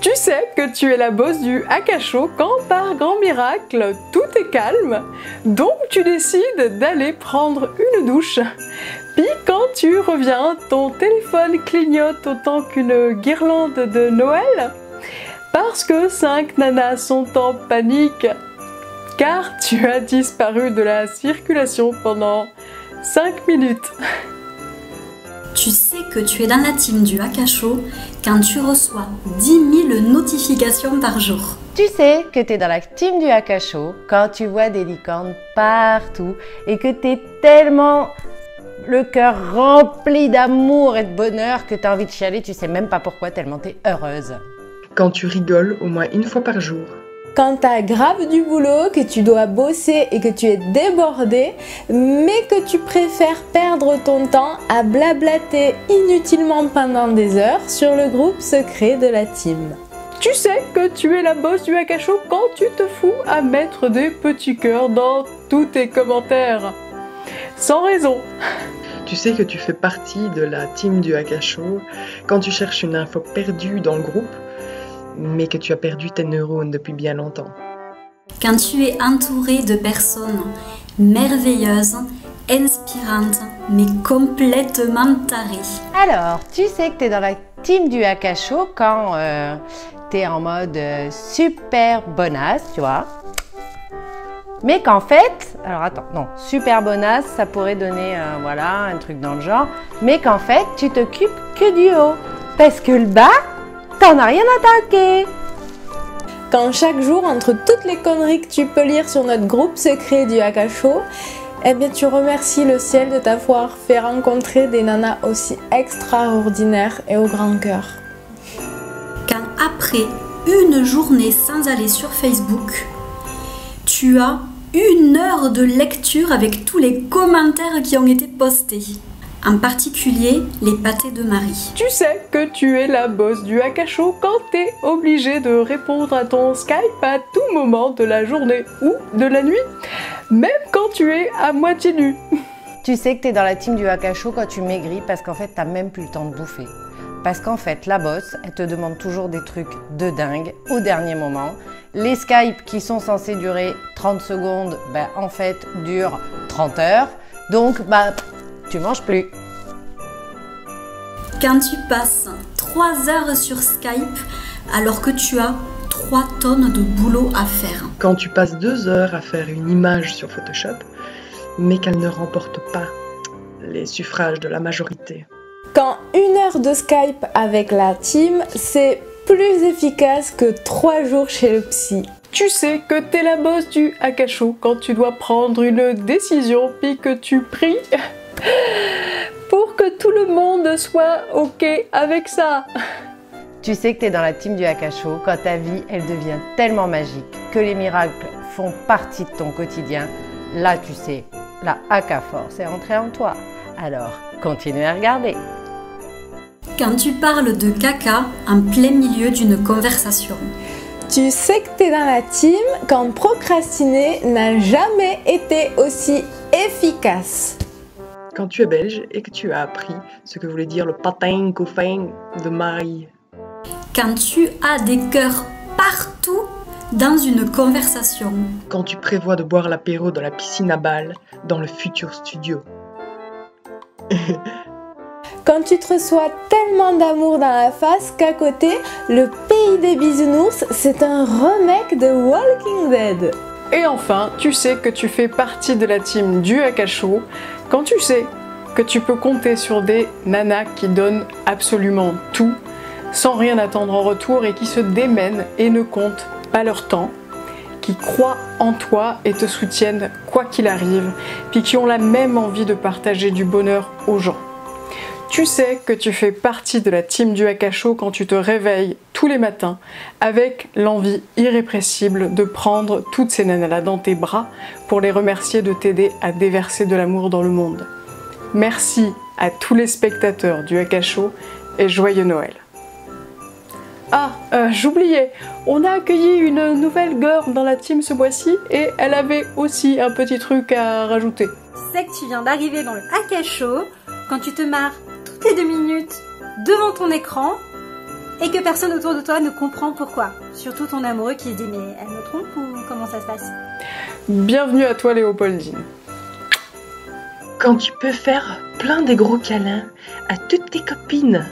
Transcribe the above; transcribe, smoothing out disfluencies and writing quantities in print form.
Tu sais que tu es la boss du Akasho quand par grand miracle tout est calme, donc tu décides d'aller prendre une douche. Puis quand tu reviens, ton téléphone clignote autant qu'une guirlande de Noël parce que 5 nanas sont en panique car tu as disparu de la circulation pendant 5 minutes. Tu sais que tu es dans la team du Akasho quand tu reçois 10 000 notifications par jour. Tu sais que tu es dans la team du Akasho quand tu vois des licornes partout et que tu es tellement le cœur rempli d'amour et de bonheur que tu as envie de chialer, tu sais même pas pourquoi, tellement tu es heureuse. Quand tu rigoles au moins une fois par jour. Quand t'as grave du boulot, que tu dois bosser et que tu es débordé, mais que tu préfères perdre ton temps à blablater inutilement pendant des heures sur le groupe secret de la team. Tu sais que tu es la boss du Akasho quand tu te fous à mettre des petits cœurs dans tous tes commentaires. Sans raison. Tu sais que tu fais partie de la team du Akasho quand tu cherches une info perdue dans le groupe, mais que tu as perdu tes neurones depuis bien longtemps. Quand tu es entouré de personnes merveilleuses, inspirantes, mais complètement tarées. Alors, tu sais que tu es dans la team du Akasho quand tu es en mode super bonasse, tu vois. Mais qu'en fait, alors attends, non, super bonasse, ça pourrait donner voilà, un truc dans le genre, mais qu'en fait, tu t'occupes que du haut. Parce que le bas, t'en as rien à tanker. Quand chaque jour, entre toutes les conneries que tu peux lire sur notre groupe secret du Akasho, eh bien tu remercies le ciel de t'avoir fait rencontrer des nanas aussi extraordinaires et au grand cœur. Quand après une journée sans aller sur Facebook, tu as 1 heure de lecture avec tous les commentaires qui ont été postés. En particulier, les pâtés de Marie. Tu sais que tu es la boss du Akasho quand t'es obligé de répondre à ton Skype à tout moment de la journée ou de la nuit, même quand tu es à moitié nu. Tu sais que tu es dans la team du Akasho quand tu maigris parce qu'en fait, t'as même plus le temps de bouffer. Parce qu'en fait, la boss, elle te demande toujours des trucs de dingue au dernier moment. Les Skype qui sont censés durer 30 secondes, ben, en fait, durent 30 heures. Donc, bah, tu manges plus. Quand tu passes 3 heures sur Skype alors que tu as 3 tonnes de boulot à faire. Quand tu passes 2 heures à faire une image sur Photoshop, mais qu'elle ne remporte pas les suffrages de la majorité. Quand 1 heure de Skype avec la team, c'est plus efficace que 3 jours chez le psy. Tu sais que t'es la boss du Akasho quand tu dois prendre une décision puis que tu pries pour que tout le monde soit ok avec ça. Tu sais que tu es dans la team du Akasho quand ta vie, elle devient tellement magique que les miracles font partie de ton quotidien. Là, tu sais, la Aka-Force est entrée en toi. Alors, continue à regarder. Quand tu parles de caca en plein milieu d'une conversation. Tu sais que tu es dans la team quand procrastiner n'a jamais été aussi efficace. Quand tu es belge et que tu as appris ce que voulait dire le patin coffin de Marie. Quand tu as des cœurs partout dans une conversation. Quand tu prévois de boire l'apéro dans la piscine à balles dans le futur studio. Quand tu te reçois tellement d'amour dans la face qu'à côté, le pays des bisounours, c'est un remake de Walking Dead. Et enfin, tu sais que tu fais partie de la team du Akasho quand tu sais que tu peux compter sur des nanas qui donnent absolument tout sans rien attendre en retour et qui se démènent et ne comptent pas leur temps, qui croient en toi et te soutiennent quoi qu'il arrive, puis qui ont la même envie de partager du bonheur aux gens. Tu sais que tu fais partie de la team du Akasho quand tu te réveilles tous les matins avec l'envie irrépressible de prendre toutes ces nanas-là dans tes bras pour les remercier de t'aider à déverser de l'amour dans le monde. Merci à tous les spectateurs du Akasho et joyeux Noël. Ah, j'oubliais, on a accueilli une nouvelle girl dans la team ce mois-ci et elle avait aussi un petit truc à rajouter. C'est que tu viens d'arriver dans le Akasho quand tu te marres toutes les 2 minutes devant ton écran et que personne autour de toi ne comprend pourquoi. Surtout ton amoureux qui se dit mais elle me trompe ou comment ça se passe? Bienvenue à toi Léopoldine. Quand tu peux faire plein de gros câlins à toutes tes copines